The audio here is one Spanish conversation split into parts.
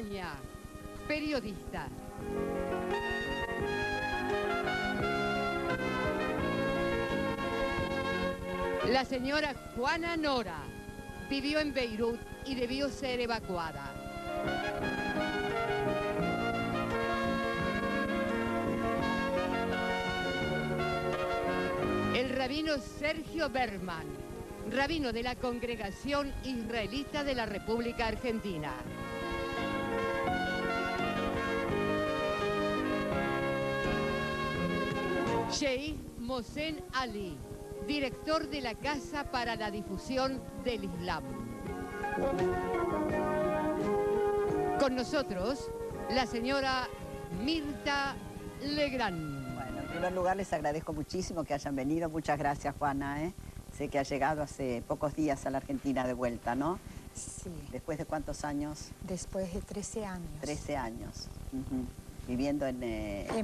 España, periodista. La señora Juana Nora vivió en Beirut y debió ser evacuada. El rabino Sergio Berman, rabino de la Congregación Israelita de la República Argentina. Sheikh Mohsen Ali, director de la Casa para la Difusión del Islam. Con nosotros, la señora Mirta Legrand. Bueno, en primer lugar les agradezco muchísimo que hayan venido. Muchas gracias, Juana, ¿eh? Sé que ha llegado hace pocos días a la Argentina de vuelta, ¿no? Sí. ¿Después de cuántos años? Después de 13 años. 13 años. Viviendo en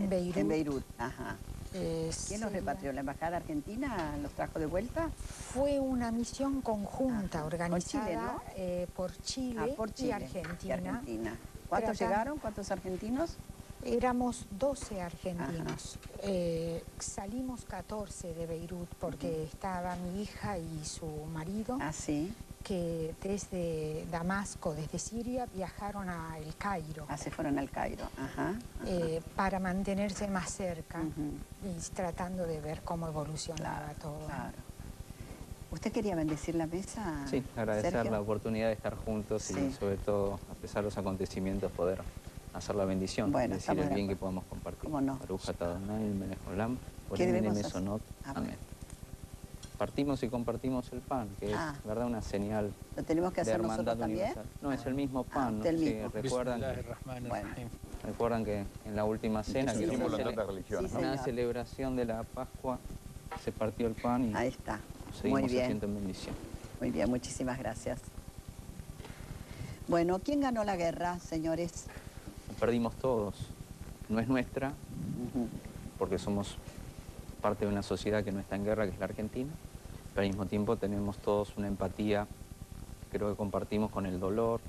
Beirut. En Beirut, ajá. ¿Quién los repatrió? ¿La Embajada Argentina los trajo de vuelta? Fue una misión conjunta organizada por Chile, ¿no? por Chile, y Argentina. ¿Cuántos llegaron? ¿Cuántos argentinos? Éramos 12 argentinos. Salimos 14 de Beirut porque estaba mi hija y su marido. Ah, sí. Que desde Damasco, desde Siria, viajaron a El Cairo. Ah, se fueron al Cairo, para mantenerse más cerca y tratando de ver cómo evolucionaba todo. Claro. ¿Usted quería bendecir la mesa? Sí, agradecer Sergio, la oportunidad de estar juntos y sobre todo, a pesar de los acontecimientos, poder hacer la bendición, decir el bien que podamos compartir. ¿Cómo no? Baruch atah Adonai melech haolam, ¿Qué debemos Olam hacer? Mesonot. Amén. Partimos y compartimos el pan, que es, ¿verdad?, una señal. ¿Lo tenemos que hacer de nosotros también? Universal. No, es el mismo pan, ¿no? Sí, recuerdan que en la última cena, que es una celebración de la Pascua, se partió el pan y ahí está. seguimos Muy bien. haciendo en bendición. Muy bien, muchísimas gracias. Bueno, ¿quién ganó la guerra, señores? Perdimos todos. No es nuestra, porque somos parte de una sociedad que no está en guerra, que es la Argentina, pero al mismo tiempo tenemos todos una empatía, creo que compartimos con el dolor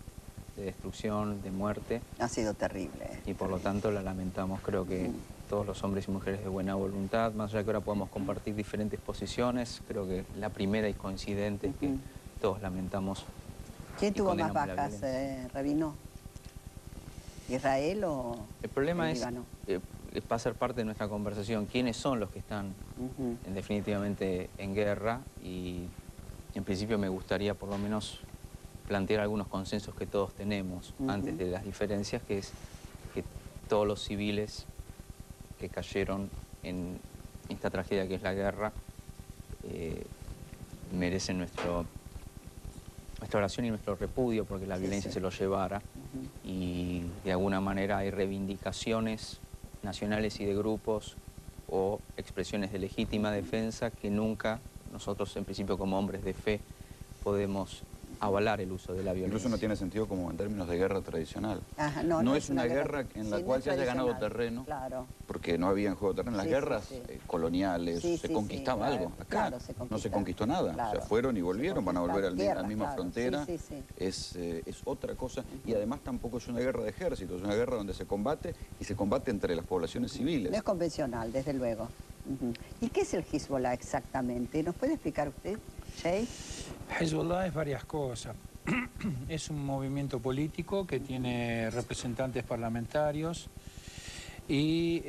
de destrucción, de muerte. Ha sido terrible. Y por lo tanto la lamentamos, creo que todos los hombres y mujeres de buena voluntad, más allá de que ahora podemos compartir diferentes posiciones, creo que la primera y coincidente es que todos lamentamos. ¿Quién tuvo más bajas, Rabino? ¿Israel o el problema Líbano? Va a ser parte de nuestra conversación. ¿Quiénes son los que están definitivamente en guerra? Y en principio me gustaría por lo menos plantear algunos consensos que todos tenemos antes de las diferencias, que es que todos los civiles que cayeron en esta tragedia que es la guerra merecen nuestra oración y nuestro repudio porque la violencia se los llevara. Y de alguna manera hay reivindicaciones nacionales y de grupos o expresiones de legítima defensa que nunca nosotros en principio como hombres de fe podemos avalar el uso de la violencia. Incluso no tiene sentido como en términos de guerra tradicional. No es una guerra en la cual se haya ganado terreno, porque no había en juego terreno. Las guerras coloniales se conquistaba algo. Acá no se conquistó nada. O sea, fueron y volvieron, van a volver a la misma frontera. Es otra cosa. Y además tampoco es una guerra de ejércitos, es una guerra donde se combate y se combate entre las poblaciones civiles. No es convencional, desde luego. ¿Y qué es el Hezbollah exactamente? ¿Nos puede explicar usted, Sheikh? Hezbollah es varias cosas. Es un movimiento político que tiene representantes parlamentarios y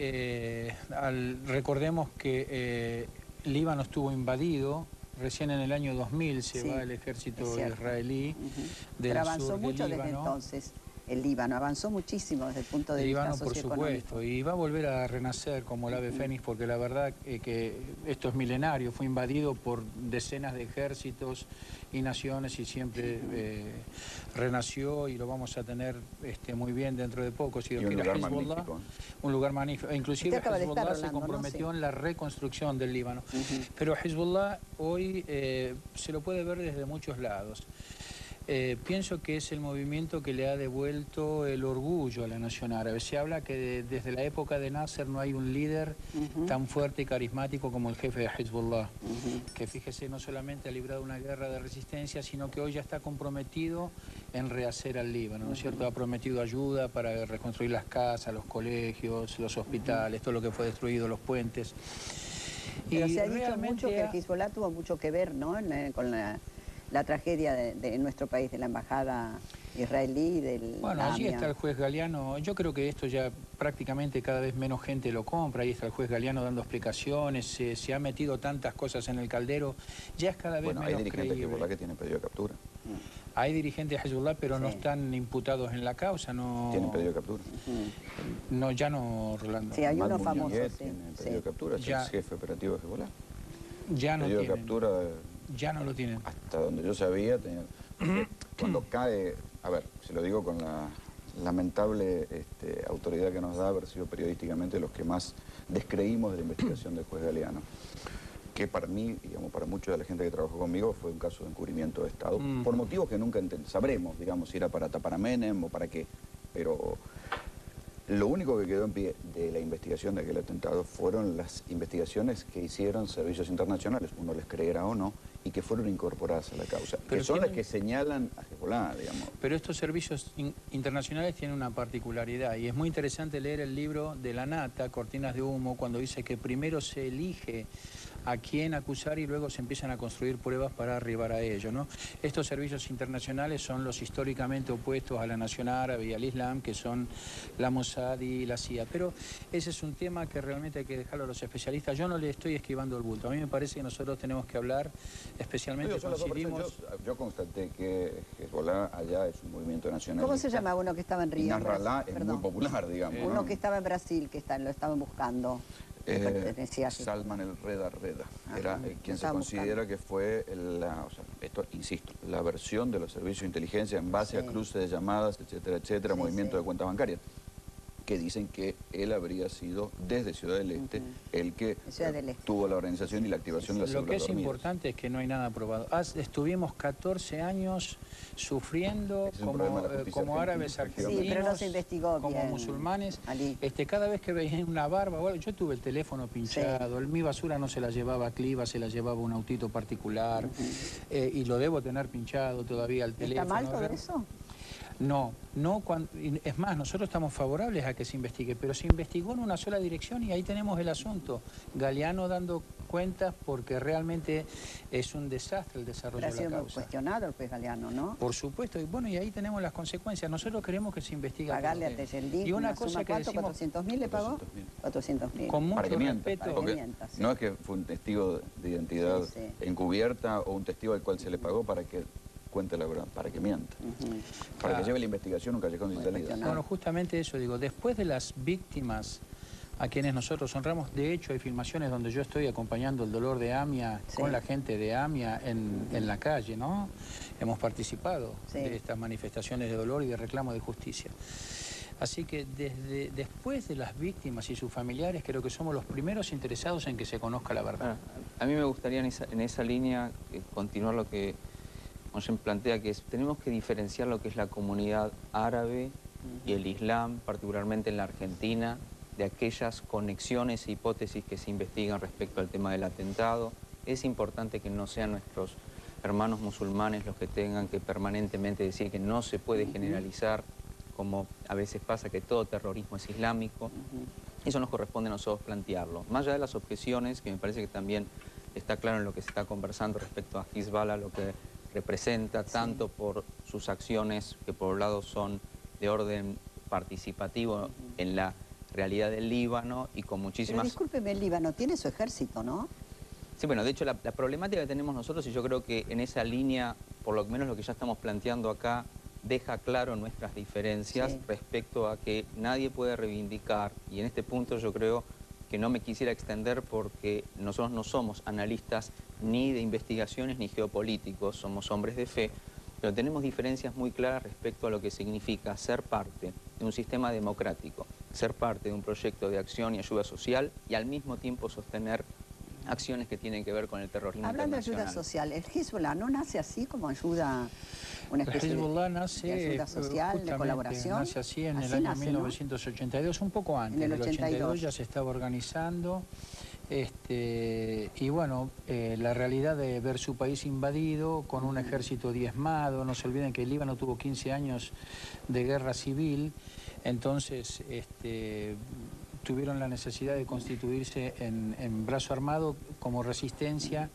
recordemos que Líbano estuvo invadido. Recién en el año 2000 se va el ejército israelí del Pero avanzó sur de mucho Líbano. desde entonces. El Líbano avanzó muchísimo desde el punto de vista Líbano, por supuesto, y va a volver a renacer como el ave fénix, porque la verdad que esto es milenario, fue invadido por decenas de ejércitos y naciones y siempre renació y lo vamos a tener muy bien dentro de poco. Si y un lugar magnífico. Un lugar magnífico. Inclusive Hezbollah se comprometió en la reconstrucción del Líbano. Pero Hezbollah hoy se lo puede ver desde muchos lados. Pienso que es el movimiento que le ha devuelto el orgullo a la nación árabe. Se habla que desde la época de Nasser no hay un líder tan fuerte y carismático como el jefe de Hezbollah, que fíjese, no solamente ha librado una guerra de resistencia, sino que hoy ya está comprometido en rehacer al Líbano, ¿no es cierto? Ha prometido ayuda para reconstruir las casas, los colegios, los hospitales, todo lo que fue destruido, los puentes. Pero se ha dicho mucho que el Hezbollah tuvo mucho que ver, ¿no?, con la tragedia de nuestro país, de la embajada israelí, del Bueno, allí está el juez Galeano. Yo creo que esto ya prácticamente cada vez menos gente lo compra. Ahí está el juez Galeano dando explicaciones. Se ha metido tantas cosas en el caldero. Ya es cada vez menos creíble. Bueno, hay dirigentes de Hezbollah que tienen pedido de captura. Hay dirigentes de Hezbollah, pero no están imputados en la causa. No... ¿Tienen pedido de captura? No, ya no, Rolando. Sí, hay uno famoso. Tiene pedido de captura, es el jefe operativo de Hezbollah. Ya no pedido tienen. De captura... Ya no lo tienen. Hasta donde yo sabía, cuando cae, a ver, se lo digo con la lamentable autoridad que nos da haber sido periodísticamente los que más descreímos de la investigación del juez Galeano, que para mí, digamos, para mucha de la gente que trabajó conmigo, fue un caso de encubrimiento de Estado, por motivos que nunca sabremos, digamos, si era para tapar a Menem o para qué, pero... Lo único que quedó en pie de la investigación de aquel atentado fueron las investigaciones que hicieron servicios internacionales, uno les creerá o no, y que fueron incorporadas a la causa, pero que son las que señalan a Hezbollah, digamos. Pero estos servicios internacionales tienen una particularidad, y es muy interesante leer el libro de La Nata, Cortinas de Humo, cuando dice que primero se elige a quién acusar y luego se empiezan a construir pruebas para arribar a ello, ¿no? Estos servicios internacionales son los históricamente opuestos a la nación árabe y al Islam, que son la Mossad y la CIA. Pero ese es un tema que realmente hay que dejarlo a los especialistas. Yo no le estoy esquivando el bulto. A mí me parece que nosotros tenemos que hablar, especialmente coincidimos... Yo constaté que Hezbollah allá es un movimiento nacional. ¿Cómo se llama uno que estaba en Río? Y Nasrallah es muy popular, digamos. Uno que estaba en Brasil, que lo estaban buscando. Salman el Reda Reda, era quien se considera que fue, la versión de los servicios de inteligencia en base a cruce de llamadas, etcétera, etcétera, movimiento de cuentas bancarias, que dicen que él habría sido desde Ciudad del Este el que tuvo la organización y la activación de la célula dormida. Lo que es importante es que no hay nada probado. Estuvimos 14 años sufriendo como árabes argentinos, pero no se investigó como bien, musulmanes. Cada vez que veía una barba, bueno, yo tuve el teléfono pinchado, mi basura no se la llevaba Cliva, se la llevaba un autito particular, y lo debo tener pinchado todavía al teléfono. ¿Está mal todo eso? No, es más, nosotros estamos favorables a que se investigue, pero se investigó en una sola dirección y ahí tenemos el asunto. Galeano dando cuentas porque realmente es un desastre el desarrollo de la causa. Pero ha sido cuestionado el juez Galeano, ¿no? Por supuesto, y bueno, y ahí tenemos las consecuencias. Nosotros queremos que se investigue. Pagarle a Tejeldín, y una cosa que decimos, ¿400.000 le pagó? 400.000. Con mucho respeto. No es que fue un testigo de identidad encubierta o un testigo al cual se le pagó para que cuente la verdad, para que mienta, para que lleve la investigación a un callejón sin salida. Bueno, justamente eso digo, después de las víctimas a quienes nosotros honramos, de hecho hay filmaciones donde yo estoy acompañando el dolor de AMIA con la gente de AMIA en la calle, ¿no? Hemos participado de estas manifestaciones de dolor y de reclamo de justicia. Así que después de las víctimas y sus familiares, creo que somos los primeros interesados en que se conozca la verdad. A mí me gustaría en esa línea continuar lo que Moyen plantea, que tenemos que diferenciar lo que es la comunidad árabe y el Islam, particularmente en la Argentina, de aquellas conexiones e hipótesis que se investigan respecto al tema del atentado. Es importante que no sean nuestros hermanos musulmanes los que tengan que permanentemente decir que no se puede generalizar, como a veces pasa, que todo terrorismo es islámico. Eso nos corresponde a nosotros plantearlo. Más allá de las objeciones, que me parece que también está claro en lo que se está conversando respecto a Hezbollah, lo que representa tanto por sus acciones, que por un lado son de orden participativo en la realidad del Líbano y con muchísimas... Pero discúlpeme, el Líbano tiene su ejército, ¿no? Sí, bueno, de hecho la problemática que tenemos nosotros, y yo creo que en esa línea, por lo menos lo que ya estamos planteando acá, deja claro nuestras diferencias respecto a que nadie puede reivindicar, y en este punto yo creo que no me quisiera extender porque nosotros no somos analistas ni de investigaciones ni geopolíticos, somos hombres de fe, pero tenemos diferencias muy claras respecto a lo que significa ser parte de un sistema democrático, ser parte de un proyecto de acción y ayuda social y al mismo tiempo sostener acciones que tienen que ver con el terrorismo Hablando internacional. de ayuda social, ¿el Hezbollah no nace así como ayuda, una especie el Hezbollah nace, de ayuda social, de colaboración? Nace así en el año 1982, ¿no? Un poco antes, en el 82 ya se estaba organizando. Y bueno, la realidad de ver su país invadido con un ejército diezmado, no se olviden que el Líbano tuvo 15 años de guerra civil, entonces tuvieron la necesidad de constituirse en brazo armado como resistencia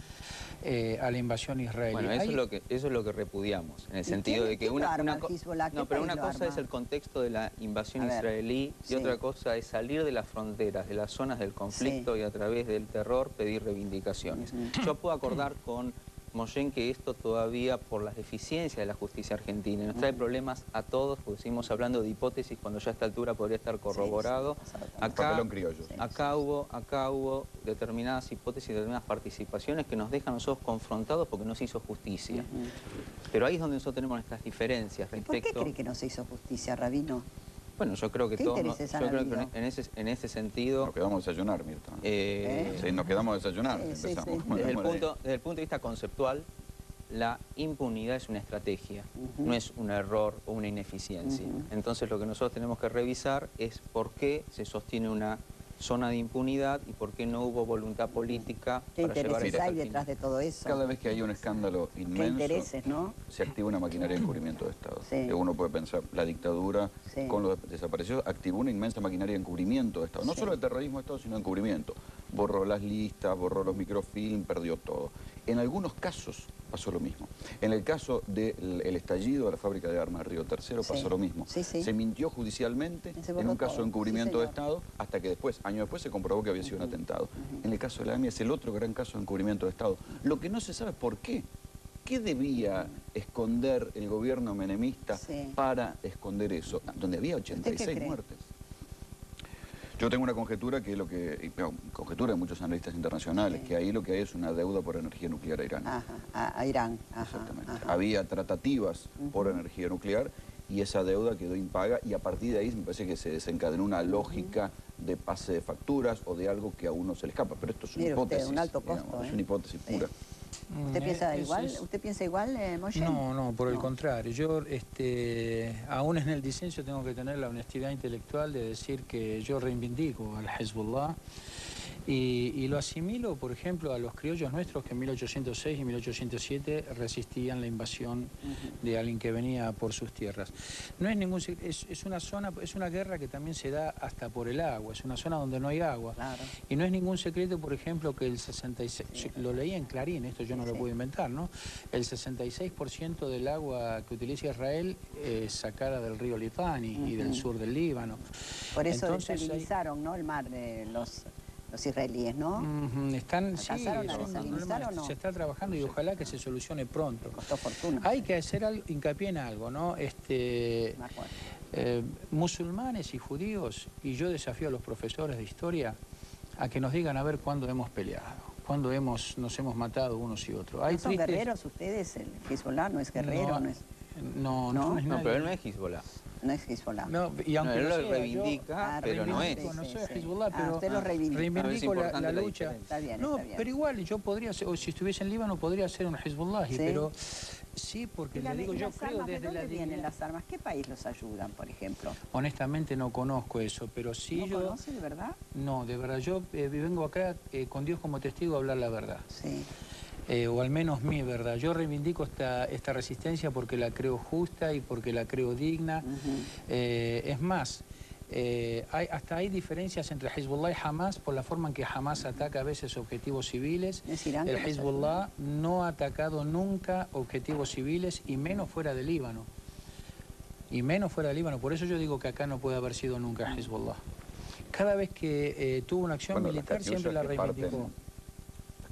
a la invasión israelí. Bueno, eso es lo que repudiamos, en el sentido de que una cosa es el contexto de la invasión israelí y otra cosa es salir de las fronteras, de las zonas del conflicto y a través del terror pedir reivindicaciones. Yo puedo acordar con Moyen que esto todavía, por las deficiencias de la justicia argentina, nos trae problemas a todos, porque seguimos hablando de hipótesis cuando ya a esta altura podría estar corroborado. Acá hubo determinadas hipótesis, determinadas participaciones que nos dejan a nosotros confrontados porque no se hizo justicia. Pero ahí es donde nosotros tenemos nuestras diferencias respecto... ¿Y por qué cree que no se hizo justicia, Rabino? Bueno, yo creo que todos, en ese sentido... Nos quedamos a desayunar, Mirta. Sí, nos quedamos a desayunar. Desde el punto de vista conceptual, la impunidad es una estrategia, no es un error o una ineficiencia. Entonces lo que nosotros tenemos que revisar es por qué se sostiene una zona de impunidad y por qué no hubo voluntad política para llevar ¿Qué hay detrás de todo eso? Cada vez que hay un escándalo inmenso, intereses, ¿no? se activa una maquinaria de encubrimiento de Estado. Uno puede pensar, la dictadura con los desaparecidos activó una inmensa maquinaria de encubrimiento de Estado. No solo de terrorismo de Estado, sino de encubrimiento. Borró las listas, borró los microfilm, perdió todo. En algunos casos pasó lo mismo. En el caso del estallido de la fábrica de armas de Río Tercero pasó lo mismo. Se mintió judicialmente en un caso de encubrimiento de Estado hasta que después, años después, se comprobó que había sido un atentado. En el caso de la AMIA es el otro gran caso de encubrimiento de Estado. Lo que no se sabe es por qué. ¿Qué debía esconder el gobierno menemista para esconder eso? Donde había 86 muertes. Yo tengo una conjetura que es lo que, conjetura de muchos analistas internacionales, que ahí lo que hay es una deuda por energía nuclear a Irán. A Irán. Exactamente. Había tratativas por energía nuclear y esa deuda quedó impaga y a partir de ahí me parece que se desencadenó una lógica de pase de facturas o de algo que a uno se le escapa. Pero esto es una hipótesis. Un alto costo, es una hipótesis pura. ¿Usted piensa igual? ¿Usted piensa igual, Moyen? No, por el contrario. Yo, aún en el disenso, tengo que tener la honestidad intelectual de decir que yo reivindico al Hezbollah y lo asimilo, por ejemplo, a los criollos nuestros que en 1806 y 1807 resistían la invasión de alguien que venía por sus tierras. No es ningún... Es una guerra que también se da hasta por el agua, es una zona donde no hay agua. Y no es ningún secreto, por ejemplo, que el 66... Lo leí en Clarín, esto yo no lo puedo inventar, ¿no? El 66% del agua que utiliza Israel es sacada del río Litani y del sur del Líbano. Por eso desalinizaron, ¿no? El mar de los israelíes, ¿no? Se está trabajando y ojalá que se solucione pronto. Costó fortuna. Hay que hacer hincapié en algo, ¿no? Musulmanes y judíos, y yo desafío a los profesores de historia a que nos digan a ver cuándo hemos peleado, cuándo nos hemos matado unos y otros. ¿No son guerreros ustedes? ¿El Hezbollah no es guerrero? No, pero él no es Hezbollah. No es Hezbollah. Y aunque él lo reivindica, pero no es. No soy Hezbollah, pero usted lo reivindico la lucha. Está bien, pero igual yo podría ser, o si estuviese en Líbano podría ser un Hezbollah, pero sí, porque le digo, yo creo desde ¿de dónde vienen las armas? ¿Qué país los ayudan, por ejemplo? Honestamente no conozco eso, pero sí ¿No conoce de verdad? No, de verdad, yo vengo acá con Dios como testigo a hablar la verdad. Sí. O al menos mi verdad. Yo reivindico esta resistencia porque la creo justa y porque la creo digna. Es más, hasta hay diferencias entre Hezbollah y Hamas por la forma en que Hamas ataca a veces objetivos civiles. El Hezbollah no ha atacado nunca objetivos civiles y menos fuera de Líbano. Por eso yo digo que acá no puede haber sido nunca Hezbollah. Cada vez que tuvo una acción militar siempre la reivindicó.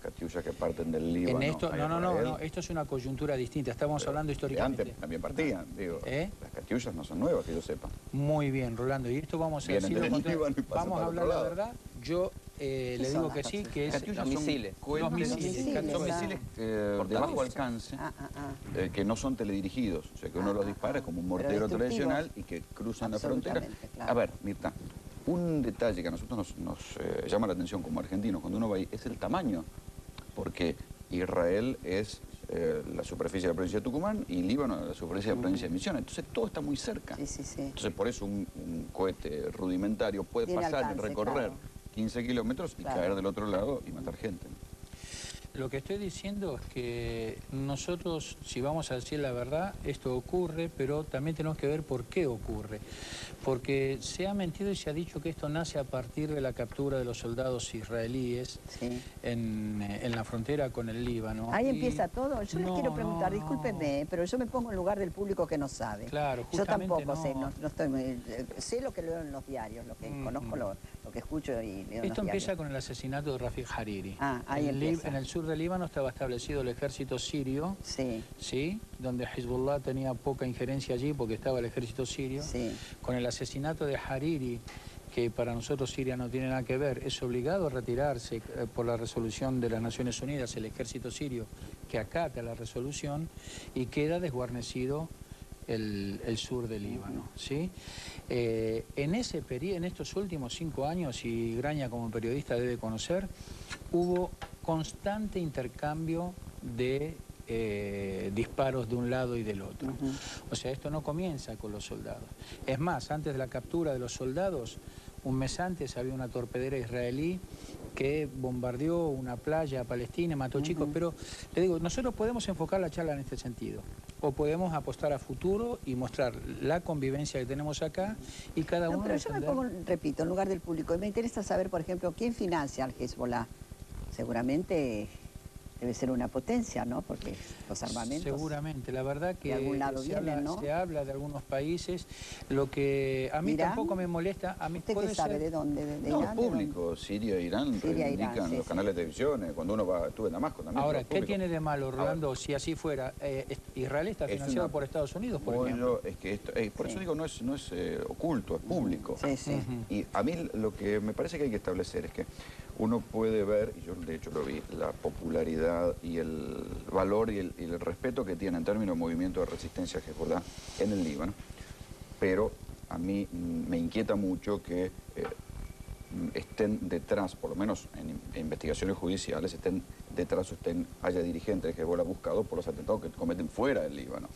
Catiullas que parten del Líbano. No, esto es una coyuntura distinta, estamos hablando históricamente. Antes también partían, digo. Las Catiullas no son nuevas, que yo sepa. Muy bien, Rolando, y esto vamos a decirlo. Vamos a hablar la verdad. Yo le digo que sí, que es... Los misiles. Son misiles de bajo alcance, que no son teledirigidos. O sea, que uno los dispara como un mortero tradicional y que cruzan la frontera. A ver, Mirta, un detalle que a nosotros nos llama la atención como argentinos cuando uno va ahí es el tamaño, porque Israel es la superficie de la provincia de Tucumán y Líbano la superficie de la provincia de Misiones. Entonces todo está muy cerca. Entonces por eso un cohete rudimentario puede pasar y recorrer 15 kilómetros y caer del otro lado y matar gente. Lo que estoy diciendo es que nosotros, si vamos a decir la verdad, esto ocurre, pero también tenemos que ver por qué ocurre. Porque se ha mentido y se ha dicho que esto nace a partir de la captura de los soldados israelíes en la frontera con el Líbano. Ahí empieza todo. Yo les quiero preguntar, discúlpenme, pero yo me pongo en lugar del público que no sabe. Claro, yo tampoco sé, no estoy muy, sé lo que leo en los diarios, lo que conozco, lo que escucho y leo en Esto empieza con el asesinato de Rafik Hariri. Ahí empieza. En el sur del Líbano estaba establecido el ejército sirio, donde Hezbollah tenía poca injerencia allí porque estaba el ejército sirio. Con el asesinato de Hariri, que para nosotros Siria no tiene nada que ver, es obligado a retirarse por la resolución de las Naciones Unidas el ejército sirio que acata la resolución y queda desguarnecido el sur del Líbano. En ese periodo, en estos últimos 5 años, y Graña como periodista debe conocer, hubo constante intercambio de disparos de un lado y del otro. O sea, esto no comienza con los soldados. Es más, antes de la captura de los soldados, un mes antes había una torpedera israelí que bombardeó una playa palestina, mató chicos, pero le digo, nosotros podemos enfocar la charla en este sentido, o podemos apostar a futuro y mostrar la convivencia que tenemos acá y cada uno... Pero yo me pongo, repito, en lugar del público, y me interesa saber, por ejemplo, quién financia al Hezbollah. Seguramente debe ser una potencia, ¿no? Porque los armamentos... Seguramente, la verdad que de algún lado vienen, ¿no? Se habla de algunos países, lo que a mí tampoco me molesta... A mí ¿Usted qué sabe de dónde? ¿De no, Irán? Es público, Siria e Irán reivindican los canales de televisión, cuando uno va, estuve en Damasco también. Ahora, ¿qué tiene de malo, Rolando, si así fuera? Israel está financiado por Estados Unidos, por ejemplo. Es que esto, por eso digo, no es oculto, es público. Y a mí lo que me parece que hay que establecer es que uno puede ver, y yo de hecho lo vi, la popularidad y el valor y el respeto que tiene en términos de movimiento de resistencia a Hezbollah en el Líbano, pero a mí me inquieta mucho que estén detrás, por lo menos en investigaciones judiciales, estén detrás, haya dirigentes de Hezbollah buscados por los atentados que cometen fuera del Líbano.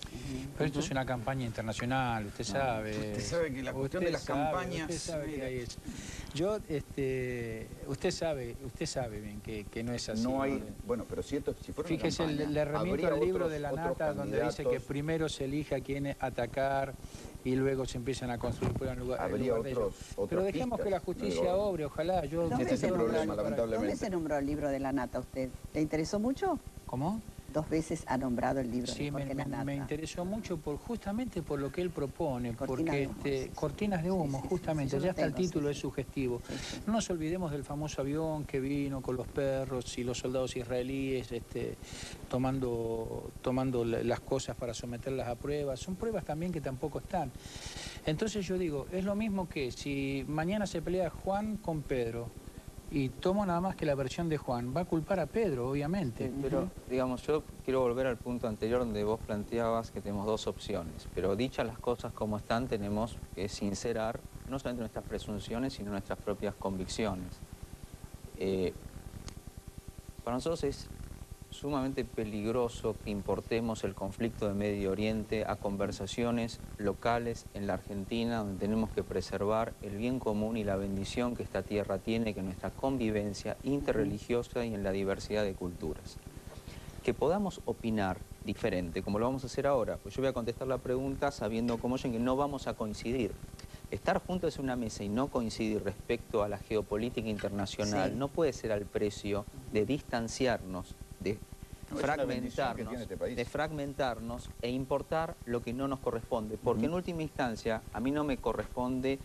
Pero esto es una campaña internacional, usted sabe. Usted sabe que la cuestión de las campañas... Usted sabe que hay eso. Yo, usted sabe bien que no es así. No hay, bueno, pero si fuera fíjese, una campaña, le remito al libro de la Nata donde dice que primero se elige a quién atacar y luego se empiezan a construir en lugar de ellos. Pero dejemos que la justicia obre, ojalá. Este es el problema, lamentablemente. ¿Dónde se nombró el libro de la Nata a usted? ¿Le interesó mucho? ¿Cómo? 2 veces ha nombrado el libro de Jorge La Nata. Me interesó mucho justamente por lo que él propone, Cortinas de Humo, justamente, ya hasta el título es sugestivo. No nos olvidemos del famoso avión que vino con los perros y los soldados israelíes tomando las cosas para someterlas a pruebas. Son pruebas también que tampoco están. Entonces yo digo, es lo mismo que si mañana se pelea Juan con Pedro, y tomo nada más que la versión de Juan, va a culpar a Pedro, obviamente. Pero, digamos, yo quiero volver al punto anterior donde vos planteabas que tenemos 2 opciones. Pero dichas las cosas como están, tenemos que sincerar no solamente nuestras presunciones, sino nuestras propias convicciones. Para nosotros es sumamente peligroso que importemos el conflicto de Medio Oriente a conversaciones locales en la Argentina, donde tenemos que preservar el bien común y la bendición que esta tierra tiene, que nuestra convivencia interreligiosa y en la diversidad de culturas. Que podamos opinar diferente, como lo vamos a hacer ahora, pues yo voy a contestar la pregunta sabiendo como yo que no vamos a coincidir. Estar juntos en una mesa y no coincidir respecto a la geopolítica internacional no puede ser al precio de distanciarnos, de fragmentarnos e importar lo que no nos corresponde. Porque en última instancia, a mí no me corresponde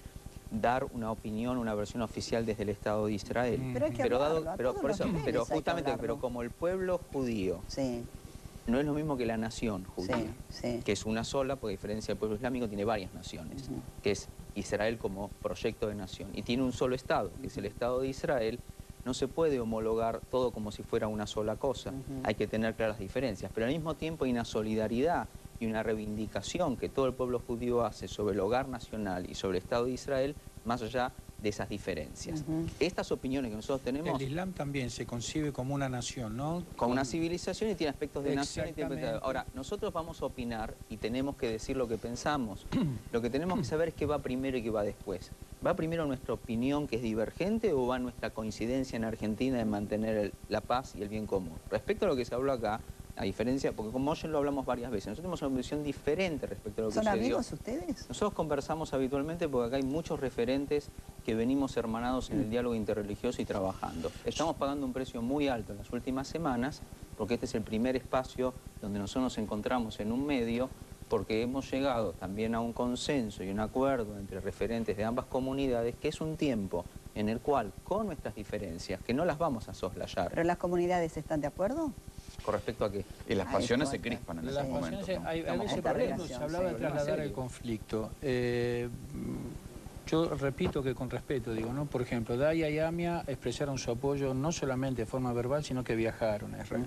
dar una opinión, una versión oficial desde el Estado de Israel. Pero justamente, como el pueblo judío no es lo mismo que la nación judía, que es una sola, porque a diferencia del pueblo islámico tiene varias naciones, que es Israel como proyecto de nación, y tiene un solo Estado, que es el Estado de Israel. No se puede homologar todo como si fuera una sola cosa. Hay que tener claras diferencias. Pero al mismo tiempo hay una solidaridad y una reivindicación que todo el pueblo judío hace sobre el hogar nacional y sobre el Estado de Israel, más allá de esas diferencias. Estas opiniones que nosotros tenemos... El Islam también se concibe como una nación, ¿no? Como una civilización y tiene aspectos de nación. Ahora, nosotros vamos a opinar y tenemos que decir lo que pensamos. Lo que tenemos que saber es qué va primero y qué va después. ¿Va primero nuestra opinión, que es divergente, o va nuestra coincidencia en Argentina de mantener la paz y el bien común? Respecto a lo que se habló acá, a diferencia, porque con Moyen lo hablamos varias veces, nosotros tenemos una visión diferente respecto a lo que sucedió. ¿Son amigos ustedes? Nosotros conversamos habitualmente porque acá hay muchos referentes que venimos hermanados en el diálogo interreligioso y trabajando. Estamos pagando un precio muy alto en las últimas semanas, porque este es el primer espacio donde nosotros nos encontramos en un medio, porque hemos llegado también a un consenso y un acuerdo entre referentes de ambas comunidades, que es un tiempo en el cual, con nuestras diferencias, que no las vamos a soslayar. ¿Pero las comunidades están de acuerdo? ¿Con respecto a qué? Y las pasiones se crispan en ese momento. Hay veces, por ejemplo, se hablaba de trasladar el conflicto. Yo repito que con respeto, digo, ¿no? Por ejemplo, Daya y Amia expresaron su apoyo no solamente de forma verbal, sino que viajaron a Israel.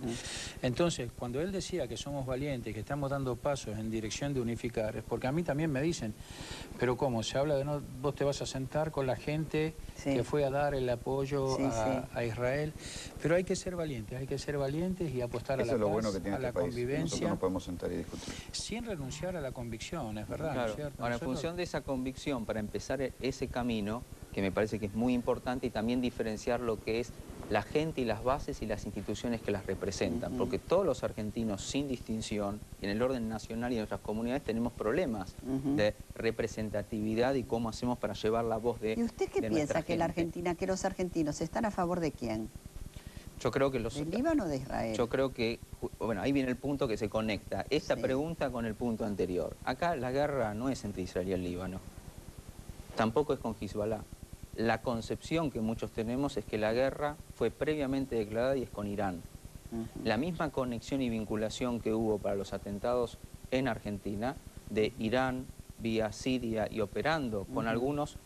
Entonces, cuando él decía que somos valientes, que estamos dando pasos en dirección de unificar, es porque a mí también me dicen, pero ¿cómo? Se habla de no, vos te vas a sentar con la gente que fue a dar el apoyo a Israel, pero hay que ser valientes y apostar a la paz, a la convivencia. Nosotros nos podemos sentar y discutir. Sin renunciar a la convicción, es verdad, claro. ¿no es cierto? Ahora, en función de esa convicción, para empezar ese camino, que me parece que es muy importante, y también diferenciar lo que es la gente y las bases y las instituciones que las representan, porque todos los argentinos, sin distinción, en el orden nacional y en nuestras comunidades tenemos problemas de representatividad y cómo hacemos para llevar la voz de ¿Y usted qué piensa que la Argentina, que los argentinos están a favor de quién? Yo creo que los... ¿Del Líbano o de Israel? Yo creo que, bueno, ahí viene el punto que se conecta esta pregunta con el punto anterior. Acá la guerra no es entre Israel y el Líbano, tampoco es con Hezbollah. La concepción que muchos tenemos es que la guerra fue previamente declarada y es con Irán. La misma conexión y vinculación que hubo para los atentados en Argentina, de Irán vía Siria y operando con algunos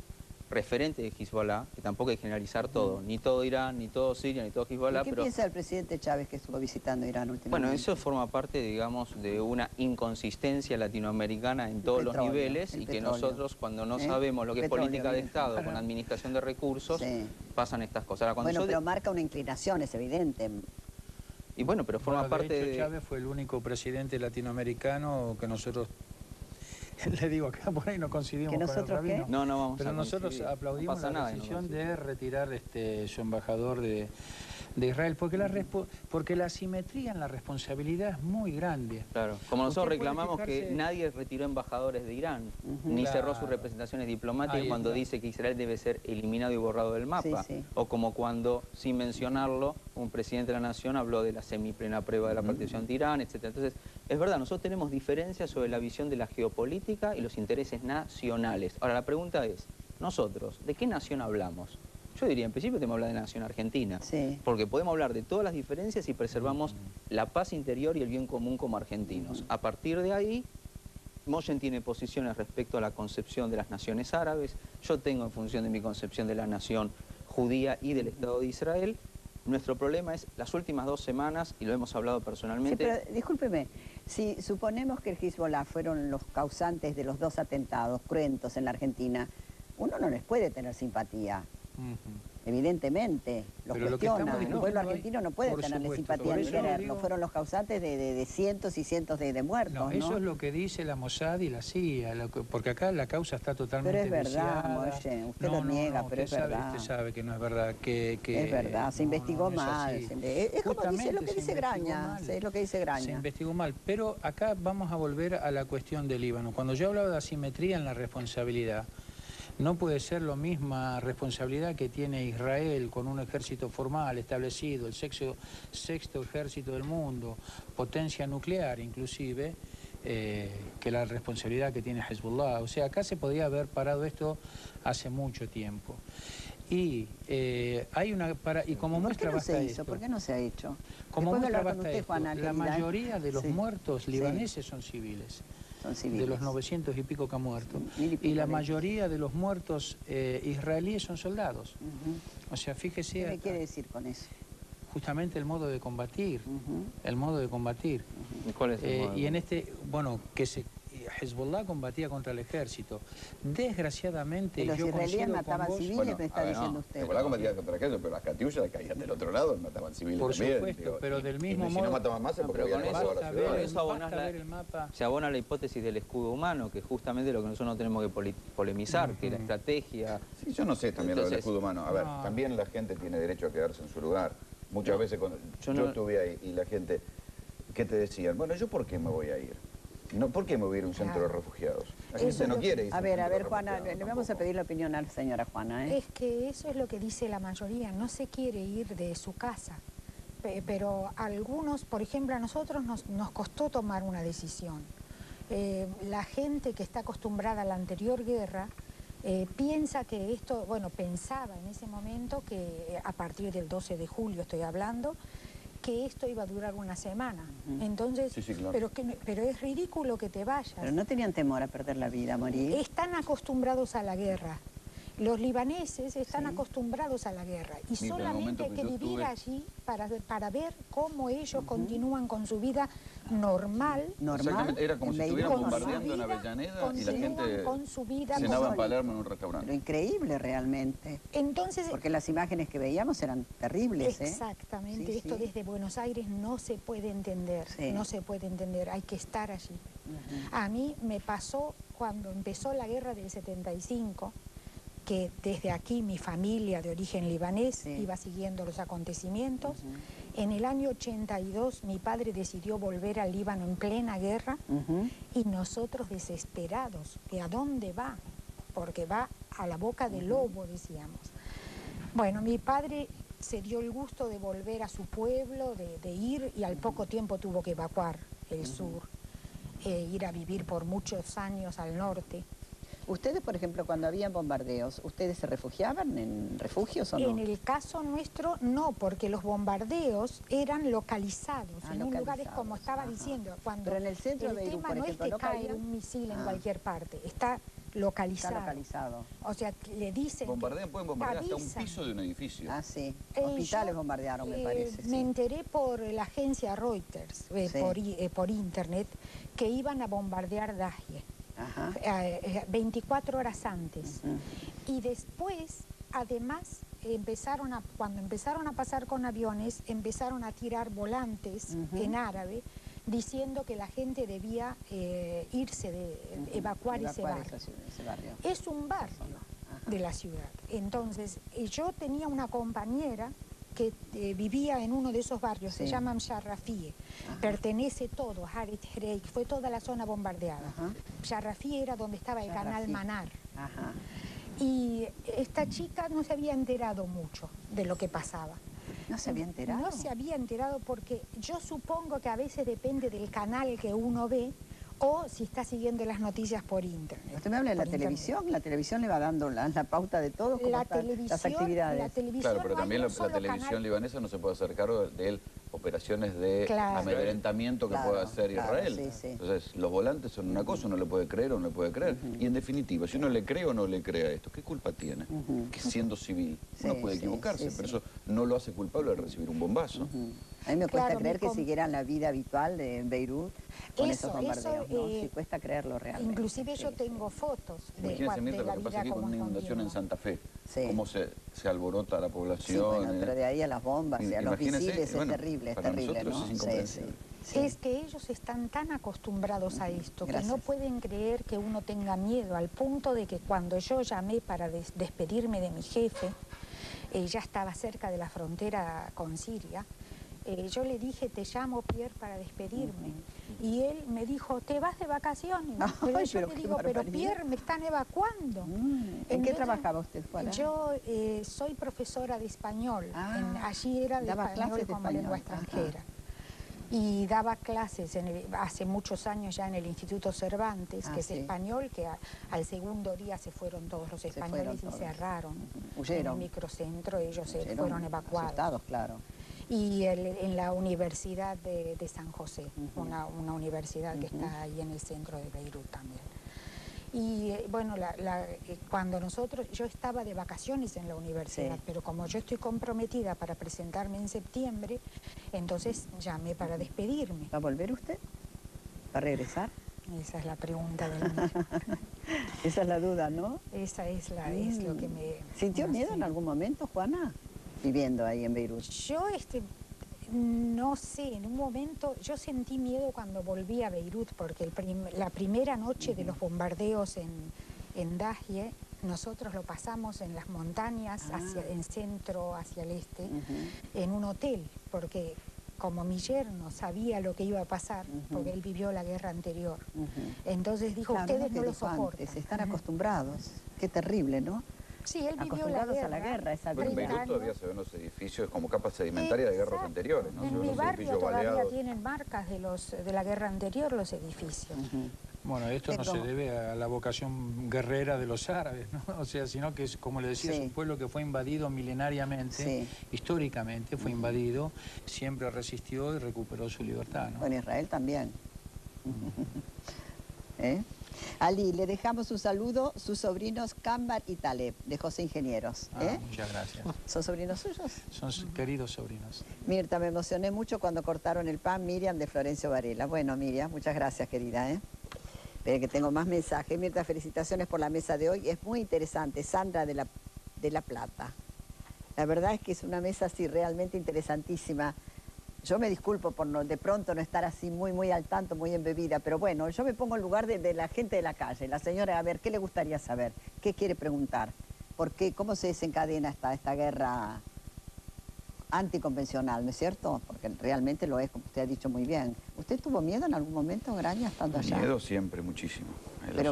referentes de Hezbollah, que tampoco hay que generalizar todo, ni todo Irán, ni todo Siria, ni todo Hezbollah. ¿Qué piensa el presidente Chávez que estuvo visitando Irán últimamente? Bueno, eso forma parte, digamos, de una inconsistencia latinoamericana en todos los niveles, y que nosotros, cuando no sabemos lo que es política de Estado con administración de recursos, pasan estas cosas. Ahora, bueno, pero marca una inclinación, es evidente. Y bueno, pero forma parte de... Chávez fue el único presidente latinoamericano que nosotros... Le digo, acá por ahí no coincidimos con el rabino. No vamos pero nosotros aplaudimos la decisión de retirar su embajador de Israel, porque la asimetría en la responsabilidad es muy grande. Claro, como nosotros reclamamos que nadie retiró embajadores de Irán, ni cerró sus representaciones diplomáticas cuando dice que Israel debe ser eliminado y borrado del mapa, o como cuando, sin mencionarlo, un presidente de la nación habló de la semiplena prueba de la partición de Irán, etc. Entonces, es verdad, nosotros tenemos diferencias sobre la visión de la geopolítica y los intereses nacionales. Ahora, la pregunta es, nosotros, ¿de qué nación hablamos? Yo diría, en principio tenemos que hablar de nación argentina, porque podemos hablar de todas las diferencias y preservamos la paz interior y el bien común como argentinos. A partir de ahí, Moyen tiene posiciones respecto a la concepción de las naciones árabes, yo tengo en función de mi concepción de la nación judía y del Estado de Israel. Nuestro problema es las últimas 2 semanas, y lo hemos hablado personalmente... Sí, pero discúlpeme, si suponemos que el Hezbollah fueron los causantes de los 2 atentados cruentos en la Argentina, uno no les puede tener simpatía. Evidentemente, los cuestiona. El pueblo argentino no puede tenerle simpatía ni quererlo. Fueron los causantes de cientos y cientos de muertos. No, eso es lo que dice la Mossad y la CIA, porque acá la causa está totalmente Pero es verdad, Moyen, usted lo niega, pero es verdad. Usted sabe que no es verdad. Es verdad, se investigó mal. Es como dice lo que dice Graña. Es lo que dice Graña. Se investigó mal, pero acá vamos a volver a la cuestión del Líbano. Cuando yo hablaba de asimetría en la responsabilidad, no puede ser la misma responsabilidad que tiene Israel con un ejército formal establecido, el sexto ejército del mundo, potencia nuclear inclusive, que la responsabilidad que tiene Hezbollah. O sea, acá se podía haber parado esto hace mucho tiempo. Y como muestra basta esto. ¿Por qué no se ha hecho? Como muestra basta esto, la mayoría de los muertos libaneses son civiles. De los 900 y pico que han muerto. Y la mayoría de los muertos israelíes son soldados. O sea, fíjese... ¿Qué me quiere decir con eso? Justamente el modo de combatir. El modo de combatir. ¿Y cuál es el modo? Y en bueno, que Hezbollah combatía contra el ejército. Desgraciadamente, los israelíes mataban civiles, me está diciendo usted. Hezbollah combatía contra el ejército, pero las catiullas caían del otro lado y mataban civiles también. Por supuesto, pero del mismo modo... Si no mataban más, porque habían pasado a la ciudad. Se abona la hipótesis del escudo humano, que es justamente lo que nosotros no tenemos que polemizar, que la estrategia... Sí, yo no sé también lo del escudo humano. A ver, también la gente tiene derecho a quedarse en su lugar. Muchas veces cuando yo estuve ahí y la gente, ¿qué te decían? Bueno, ¿yo por qué me voy a ir? No, ¿por qué me voy a ir a un centro de refugiados? La gente no quiere irse a ver, Juana, le vamos a pedir la opinión a la señora Juana. Es que eso es lo que dice la mayoría, no se quiere ir de su casa. Pero algunos, por ejemplo, a nosotros nos costó tomar una decisión. La gente que está acostumbrada a la anterior guerra piensa que esto, bueno, pensaba en ese momento que a partir del 12 de julio estoy hablando, que esto iba a durar una semana. Entonces, sí, claro. pero es ridículo que te vayas. Pero no tenían temor a perder la vida, a morir. Están acostumbrados a la guerra. Los libaneses están acostumbrados a la guerra y solamente hay que vivir allí para ver cómo ellos continúan con su vida normal. Exactamente, era como si estuvieran bombardeando en Avellaneda y la gente cenaba en Palermo en un restaurante. Pero increíble realmente. Entonces, porque las imágenes que veíamos eran terribles. Exactamente, esto desde Buenos Aires no se puede entender, no se puede entender, hay que estar allí. A mí me pasó cuando empezó la guerra del 75, que desde aquí mi familia de origen libanés iba siguiendo los acontecimientos. En el año 82 mi padre decidió volver al Líbano en plena guerra y nosotros desesperados, ¿que a dónde va? Porque va a la boca del lobo, decíamos. Bueno, mi padre se dio el gusto de volver a su pueblo, de ir, y al poco tiempo tuvo que evacuar el sur, ir a vivir por muchos años al norte. Ustedes, por ejemplo, cuando habían bombardeos, ¿ustedes se refugiaban en refugios o no? En el caso nuestro, no, porque los bombardeos eran localizados, en un lugar, como estaba diciendo. Cuando pero en el centro de Beirut, por ejemplo, no es que cae un misil en cualquier parte, está localizado. Está localizado. O sea, le dicen... Pueden bombardear hasta un piso de un edificio. Ah, sí. Hospitales bombardearon, me parece. Me enteré por la agencia Reuters, por internet, que iban a bombardear Dahie. 24 horas antes. Y después, además, cuando empezaron a pasar con aviones, empezaron a tirar volantes en árabe, diciendo que la gente debía evacuar ese barrio. Es un barrio de la ciudad. Entonces, yo tenía una compañera que vivía en uno de esos barrios, se llama Sharrafie, pertenece todo a Harit Hereik, fue toda la zona bombardeada. Sharrafie era donde estaba el canal Manar. Y esta chica no se había enterado mucho de lo que pasaba. ¿No se había enterado? No se había enterado porque yo supongo que a veces depende del canal que uno ve o si está siguiendo las noticias por internet. Usted me habla de la televisión, la televisión le va dando la pauta de todo, como las actividades. La televisión, claro, pero también la televisión libanesa no se puede hacer cargo de operaciones de amedrentamiento que pueda hacer Israel. Entonces, los volantes son una cosa, uno le puede creer o no le puede creer. Y en definitiva, si uno le cree o no le cree a esto, ¿qué culpa tiene? Que siendo civil, uno puede equivocarse, pero eso no lo hace culpable de recibir un bombazo. A mí me cuesta creer que siguieran la vida habitual de Beirut con esos bombardeos. Sí, cuesta creerlo realmente. Inclusive yo tengo fotos de la vida. Imagínense lo que pasa aquí con una inundación en Santa Fe. Cómo se alborota la población. Sí, pero de ahí a las bombas, a los misiles, es terrible, es terrible, ¿no? Es incomprensible. Es que ellos están tan acostumbrados a esto que no pueden creer que uno tenga miedo, al punto de que cuando yo llamé para despedirme de mi jefe, ya estaba cerca de la frontera con Siria, yo le dije, te llamo, Pierre, para despedirme. Y él me dijo, ¿te vas de vacaciones? Pero yo le digo, pero Pierre, me están evacuando. ¿En qué trabajaba usted, Juana? Yo soy profesora de español. Allí era de español como lengua extranjera. Y daba clases hace muchos años ya en el Instituto Cervantes, que es español, que al segundo día se fueron todos los españoles y cerraron. Huyeron. En el microcentro ellos se fueron evacuados. Asustados, claro. Y en la Universidad de San José, una universidad que está ahí en el centro de Beirut también. Y bueno, cuando yo estaba de vacaciones en la universidad, pero como yo estoy comprometida para presentarme en septiembre, entonces llamé para despedirme. ¿Va a volver usted? ¿Va a regresar? Esa es la pregunta del millón. Esa es la duda, ¿no? Esa es lo que me... ¿Sintió miedo en algún momento, Juana, viviendo ahí en Beirut? Yo, no sé, en un momento, yo sentí miedo cuando volví a Beirut, porque la primera noche de los bombardeos en Dahye, nosotros lo pasamos en las montañas, en centro, hacia el este, en un hotel, porque como mi yerno sabía lo que iba a pasar, porque él vivió la guerra anterior, entonces dijo, claro, ustedes no lo soportan. Están acostumbrados, qué terrible, ¿no? Sí, él vivió la guerra. A la guerra, en Beirut todavía se ven los edificios como capas sedimentarias de guerras anteriores, ¿no? En mi barrio todavía tienen marcas de la guerra anterior los edificios. Bueno, esto no se debe a la vocación guerrera de los árabes, ¿no? O sea, sino que es, como le decía, es un pueblo que fue invadido milenariamente, históricamente fue invadido, siempre resistió y recuperó su libertad, ¿no? Bueno, Israel también. Ali, le dejamos un saludo, sus sobrinos Kambar y Taleb, de José Ingenieros. Muchas gracias. ¿Son sobrinos suyos? Son queridos sobrinos. Mirta, me emocioné mucho cuando cortaron el pan. Miriam, de Florencio Varela. Bueno, Miriam, muchas gracias, querida. Espera que tengo más mensajes. Mirta, felicitaciones por la mesa de hoy. Es muy interesante. Sandra de la Plata. La verdad es que es una mesa así realmente interesantísima. Yo me disculpo por de pronto no estar así muy al tanto, muy embebida, pero bueno, yo me pongo en lugar de la gente de la calle. La señora, a ver, ¿qué le gustaría saber? ¿Qué quiere preguntar? ¿Por qué? ¿Cómo se desencadena esta guerra anticonvencional, no es cierto? Porque realmente lo es, como usted ha dicho muy bien. ¿Usted tuvo miedo en algún momento, Graña, estando allá? Miedo siempre, muchísimo. El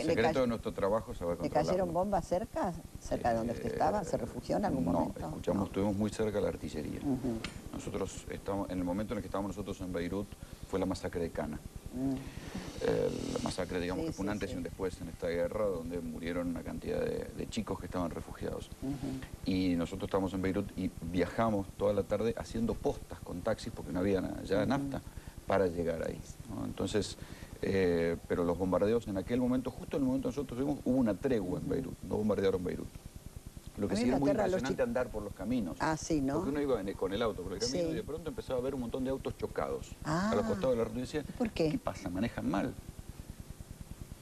secreto de nuestro trabajo es saber controlarlo. ¿Le cayeron bombas cerca de donde usted estaba? ¿Se refugió en algún momento? No, estuvimos muy cerca de la artillería. Nosotros estamos, en el momento en el que estábamos nosotros en Beirut, fue la masacre de Cana. La masacre, digamos, que fue un antes y un después en esta guerra, donde murieron una cantidad de chicos que estaban refugiados. Y nosotros estábamos en Beirut y viajamos toda la tarde haciendo postas con taxis, porque no había ya nafta, para llegar ahí, ¿no? Entonces, pero los bombardeos en aquel momento, justo en el momento que nosotros vimos, hubo una tregua en Beirut, no bombardearon Beirut. Lo que sí era muy impresionante andar por los caminos. Sí, ¿no? Porque uno iba con el auto por el camino y de pronto empezaba a ver un montón de autos chocados a los costados de la ruta y decía, ¿por qué? ¿Qué pasa? ¿Manejan mal?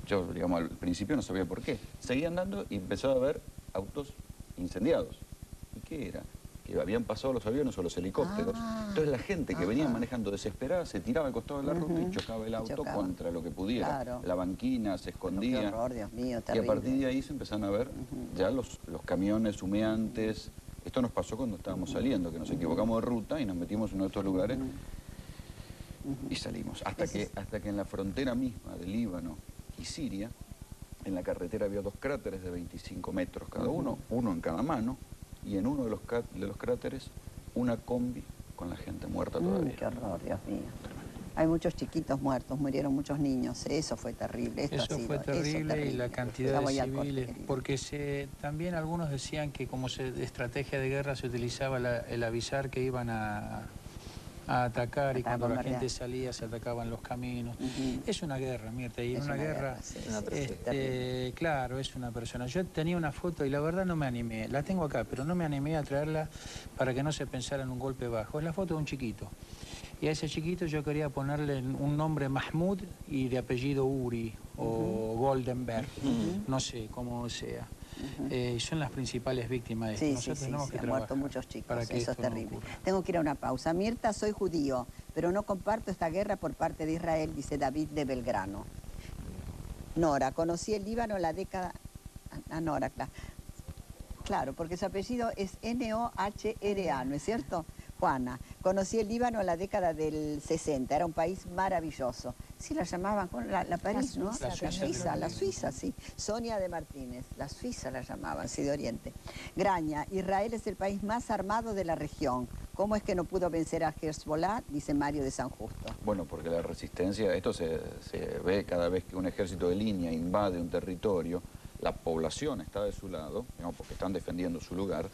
Yo, digamos, al principio no sabía por qué. Seguía andando y empezaba a ver autos incendiados. ¿Y qué era? Que habían pasado los aviones o los helicópteros. Entonces la gente que venía manejando desesperada se tiraba al costado de la ruta y chocaba el auto contra lo que pudiera. Claro. La banquina se escondía. Qué horror, Dios mío, terrible. Y a partir de ahí se empezaron a ver ya los camiones humeantes. Esto nos pasó cuando estábamos saliendo, que nos equivocamos de ruta y nos metimos en uno de estos lugares y salimos. Hasta que en la frontera misma de Líbano y Siria, en la carretera había 2 cráteres de 25 metros cada uno, uno en cada mano, y en uno de los cráteres una combi con la gente muerta todavía. Qué horror, Dios mío. Hay muchos chiquitos muertos, murieron muchos niños, eso fue terrible. Eso fue terrible y la cantidad de civiles, porque también algunos decían que como estrategia de guerra se utilizaba el avisar que iban a atacar y cuando la gente salía se atacaban los caminos. Es una guerra, Mirta, y en una guerra, claro, es una persona. Yo tenía una foto y la verdad no me animé, la tengo acá, pero no me animé a traerla para que no se pensara en un golpe bajo. Es la foto de un chiquito. Y a ese chiquito yo quería ponerle un nombre Mahmoud y de apellido Uri o Goldenberg, no sé cómo sea. Son las principales víctimas de esto. Nosotros tenemos que han muerto muchos chicos, para que eso es terrible. Tengo que ir a una pausa. Mirta, soy judío, pero no comparto esta guerra por parte de Israel, dice David de Belgrano. Nora, conocí el Líbano en la década... Nora, claro, porque su apellido es N-O-H-R-A, ¿no es cierto? Juana, conocí el Líbano en la década del 60, era un país maravilloso. Sí, la llamaban la París, ¿no? La Suiza, sí. Sonia de Martínez, la Suiza la llamaban, sí, de Oriente. Graña, Israel es el país más armado de la región. ¿Cómo es que no pudo vencer a Hezbollah? Dice Mario de San Justo. Bueno, porque la resistencia, esto se ve cada vez que un ejército de línea invade un territorio. La población está de su lado, digamos, porque están defendiendo su lugar,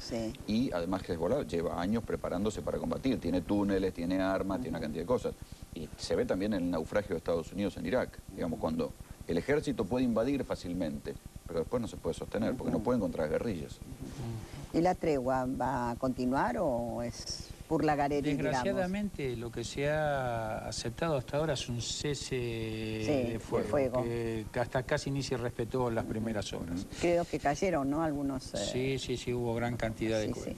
y además Hezbollah lleva años preparándose para combatir, tiene túneles, tiene armas, tiene una cantidad de cosas. Y se ve también en el naufragio de Estados Unidos en Irak, digamos, cuando el ejército puede invadir fácilmente, pero después no se puede sostener, porque no pueden contra las guerrillas. ¿Y la tregua va a continuar o es...? Purlagarelli, desgraciadamente, digamos. Lo que se ha aceptado hasta ahora es un cese de fuego, que hasta casi ni se respetó las primeras horas. Creo que cayeron, ¿no? Algunos... Sí, hubo gran cantidad de cosas.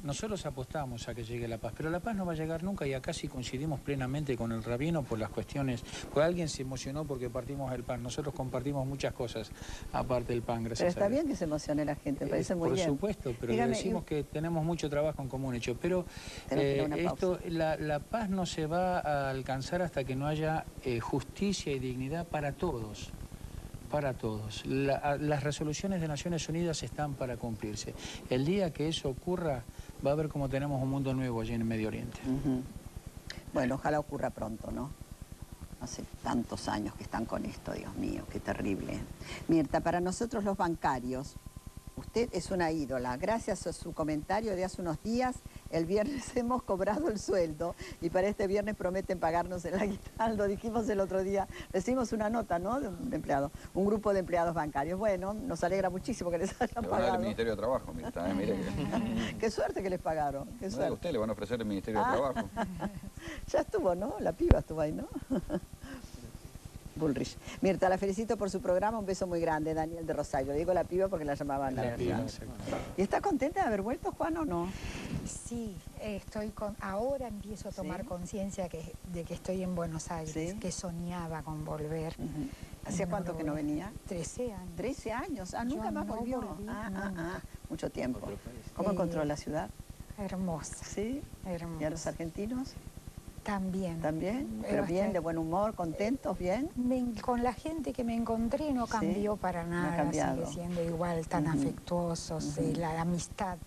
Nosotros apostamos a que llegue la paz, pero la paz no va a llegar nunca y acá sí coincidimos plenamente con el rabino por las cuestiones, pues alguien se emocionó porque partimos el pan, nosotros compartimos muchas cosas aparte del pan, gracias a Dios. Pero está bien que se emocione la gente, me parece muy bien. Por supuesto, pero decimos que tenemos mucho trabajo en común hecho, pero la paz no se va a alcanzar hasta que no haya justicia y dignidad para todos. Para todos. Las resoluciones de Naciones Unidas están para cumplirse. El día que eso ocurra, va a ver cómo tenemos un mundo nuevo allí en el Medio Oriente. Bueno, ojalá ocurra pronto, ¿no? Hace tantos años que están con esto, Dios mío, qué terrible. Mirta, para nosotros los bancarios, usted es una ídola. Gracias a su comentario de hace unos días, el viernes hemos cobrado el sueldo y para este viernes prometen pagarnos el aguinaldo. Dijimos el otro día, recibimos una nota, ¿no?, de un empleado, un grupo de empleados bancarios. Bueno, nos alegra muchísimo que les hayan pagado. Le van a dar el Ministerio de Trabajo, Mirta, mire que... Qué suerte que les pagaron, qué suerte. A usted le van a ofrecer el Ministerio de Trabajo. Ya estuvo, ¿no? La piba estuvo ahí, ¿no? Bullrich. Mirta, la felicito por su programa, un beso muy grande, Daniel de Rosario. Le digo la piba porque la llamaban la piba. ¿Y está contenta de haber vuelto, Juan, o no? Sí, ahora empiezo a tomar conciencia de que estoy en Buenos Aires, que soñaba con volver. ¿Hacía cuánto que no venía? 13 años. 13 años, nunca más volvió. Mucho tiempo. ¿Cómo encontró la ciudad? Hermosa. ¿Sí? Hermosa. ¿Y a los argentinos? También. ¿También? ¿Pero bien, de buen humor, contentos, bien? Con la gente que me encontré no cambió para nada, sigue siendo igual, tan afectuosos, la amistad,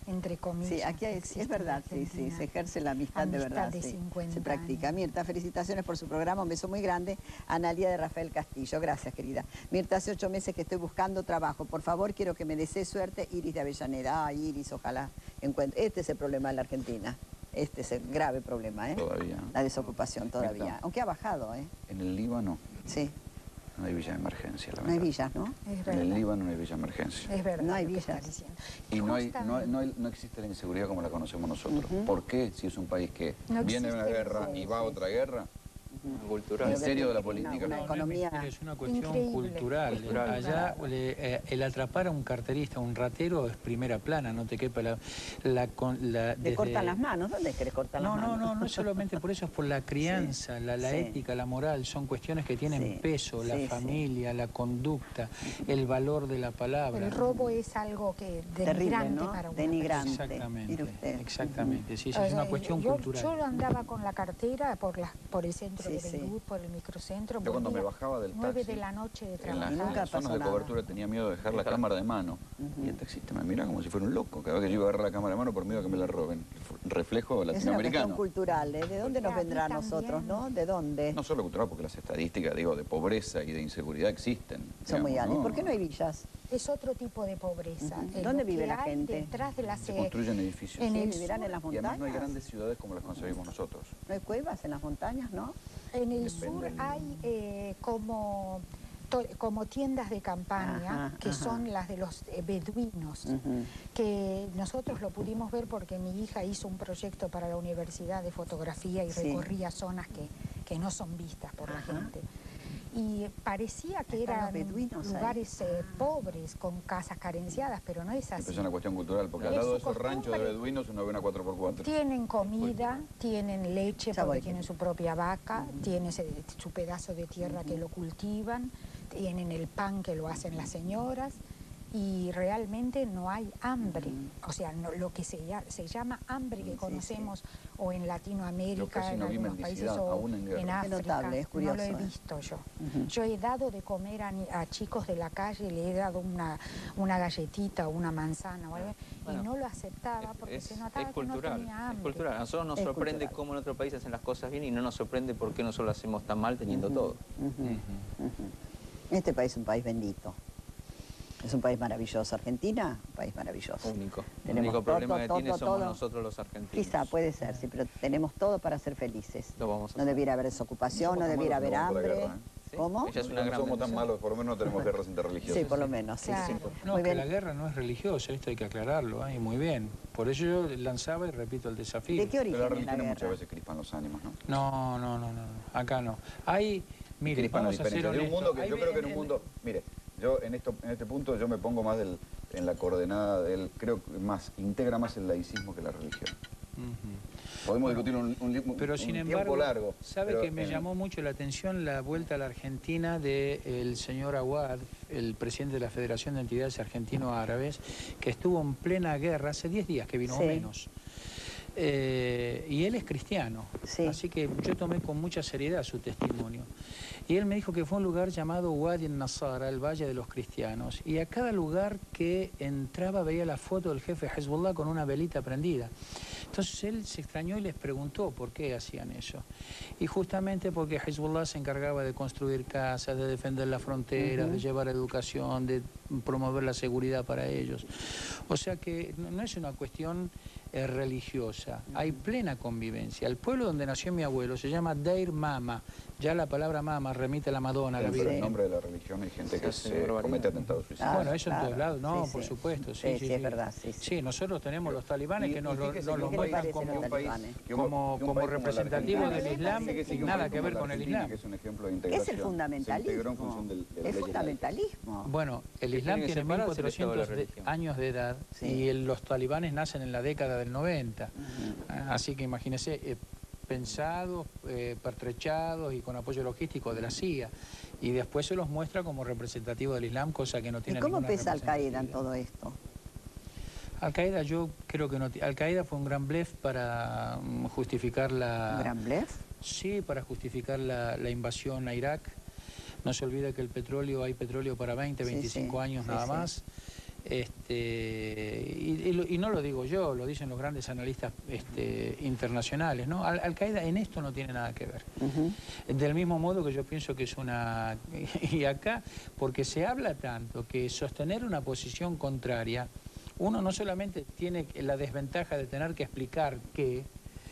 entre comillas. Sí, aquí es verdad, sí, se ejerce la amistad de verdad, se practica. Mirta, felicitaciones por su programa, un beso muy grande. Analía de Rafael Castillo, gracias querida. Mirta, hace 8 meses que estoy buscando trabajo, por favor quiero que me desee suerte, Iris de Avellaneda. Ay, Iris, ojalá encuentre. Este es el problema de la Argentina. Este es el grave problema, ¿eh? Todavía. La desocupación todavía. Mirta, aunque ha bajado, ¿eh? En el Líbano. Sí. No hay villa de emergencia, la verdad. No hay villas, ¿no? En el Líbano no hay villa de emergencia. Es verdad. No hay villas. Y no existe la inseguridad como la conocemos nosotros. ¿Por qué? Si es un país que viene de una guerra y va a otra guerra. Cultural. ¿En serio de la política? Una economía es una cuestión cultural. Allá el atrapar a un carterista, un ratero, es primera plana, no te quepa Le cortan las manos, ¿dónde es que le cortan las manos? No solamente por eso, es por la crianza, la ética, la moral, son cuestiones que tienen peso, la familia, la conducta, el valor de la palabra. El robo es algo que denigrante para una persona. Exactamente, sí, es una cuestión cultural. Yo andaba con la cartera por el centro de Beirut, por el microcentro. Yo cuando me bajaba del taxi, 9 de la noche de trabajar. En las zonas de cobertura tenía miedo de dejar la cámara de mano. Y el taxista me miraba como si fuera un loco. Cada vez que yo iba a agarrar la cámara de mano por miedo a que me la roben. Reflejo latinoamericano. Es una cuestión cultural, ¿eh? ¿De dónde nos vendrá a nosotros, no? ¿De dónde? No solo cultural, porque las estadísticas, digo, de pobreza y de inseguridad existen. Son muy altas. ¿Y por qué no hay villas? Es otro tipo de pobreza. ¿Dónde vive la gente? Detrás de las... Se construyen edificios. ¿Vivirán en las montañas? Y además no hay grandes ciudades como las concebimos nosotros. ¿No hay cuevas en las montañas, no? En el sur hay como tiendas de campaña, que son las de los beduinos, que nosotros lo pudimos ver porque mi hija hizo un proyecto para la universidad de fotografía y recorría zonas que no son vistas por la gente. Y parecía que eran lugares pobres, con casas carenciadas, pero no es así. Es una cuestión cultural, porque al lado de esos ranchos de beduinos uno ve una 4x4. Tienen comida, tienen leche porque tienen su propia vaca, tienen su pedazo de tierra que lo cultivan, tienen el pan que lo hacen las señoras, y realmente no hay hambre. O sea, lo que se llama hambre que conocemos o en Latinoamérica, en algunos países, o en África, no lo he visto yo. Yo he dado de comer a chicos de la calle, le he dado una galletita o una manzana o algo, y no lo aceptaba porque se notaba que no tenía hambre. Es cultural. A nosotros nos sorprende cómo en otro país hacen las cosas bien y no nos sorprende por qué nosotros lo hacemos tan mal teniendo todo. Este país es un país bendito. Es un país maravilloso. Argentina, un país maravilloso. Único. El único problema que tiene somos nosotros los argentinos. Quizá, puede ser, sí, pero tenemos todo para ser felices. Lo vamos a no debiera haber desocupación, no debiera haber hambre. ¿Cómo? Ella es una no gran somos tan malos, por lo menos no tenemos guerras interreligiosas. Sí, por lo menos, sí, claro. sí. No, Muy que bien. la guerra no es religiosa, esto hay que aclararlo, y muy bien. Por eso yo lanzaba y repito el desafío. ¿De qué origen Pero las es la religiones guerra? muchas veces crispan los ánimos, ¿no? No, acá no. Hay, mire, vamos a ser honestos. Yo creo que en un mundo, mire, yo en este punto yo me pongo más en la coordenada del, creo que integra más el laicismo que la religión. Podemos discutir pero sin tiempo embargo, largo. ¿sabe que me llamó mucho la atención la vuelta a la Argentina del señor Aguad, el presidente de la Federación de Entidades Argentino-Árabes, que estuvo en plena guerra, hace 10 días que vino o menos? Y él es cristiano, así que yo tomé con mucha seriedad su testimonio. Y él me dijo que fue un lugar llamado Wadi al-Nasara, el Valle de los Cristianos, y a cada lugar que entraba veía la foto del jefe de Hezbollah con una velita prendida. Entonces él se extrañó y les preguntó por qué hacían eso. Y justamente porque Hezbollah se encargaba de construir casas, de defender la frontera, de llevar educación, de promover la seguridad para ellos. O sea que no es una cuestión religiosa, hay plena convivencia. El pueblo donde nació mi abuelo se llama Deir Mama. Ya la palabra mama remite a la Madonna. Pero en nombre de la religión hay gente que se comete atentados suicidas. Bueno, eso en todos lados, no, por supuesto. Sí, es verdad, sí, nosotros tenemos los talibanes que nos los muestran como representativos del Islam y nada que ver con el Islam. Que es un ejemplo de integración. Es el fundamentalismo. Es fundamentalismo. Bueno, el Islam tiene 1400 años de edad y los talibanes nacen en la década del 90. Así que imagínense, pensados, pertrechados y con apoyo logístico de la CIA. Y después se los muestra como representativo del Islam, cosa que no tiene ninguna ¿Y cómo pesa Al-Qaeda en todo esto? Al-Qaeda, yo creo que no. Al-Qaeda fue un gran blef para justificar la... ¿Un gran blef? Sí, para justificar la invasión a Irak. No se olvide que hay petróleo para 20, 25 años nada más. Y no lo digo yo, lo dicen los grandes analistas internacionales, ¿no? Al-Qaeda en esto no tiene nada que ver. Del mismo modo que yo pienso que es una... Y acá, porque se habla tanto que sostener una posición contraria, uno no solamente tiene la desventaja de tener que explicar qué,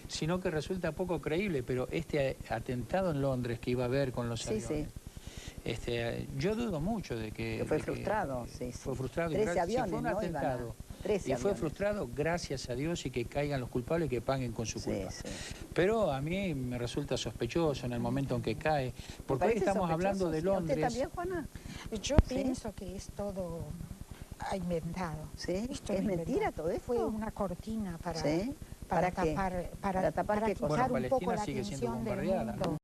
sino que resulta poco creíble, pero este atentado en Londres que iba a haber con los aviones... yo dudo mucho de que... Fue frustrado, Fue frustrado. 13 aviones, fue un atentado. Y fue frustrado, gracias a Dios, y que caigan los culpables y que paguen con su culpa. Pero a mí me resulta sospechoso en el momento en que cae. Porque hoy estamos hablando de Londres. ¿Usted también, Juana? Yo pienso que es todo inventado. ¿Sí? ¿Es mentira todo esto? Fue una cortina para... ¿Para tapar quitar un poco la sigue siendo atención del bombardeada, mundo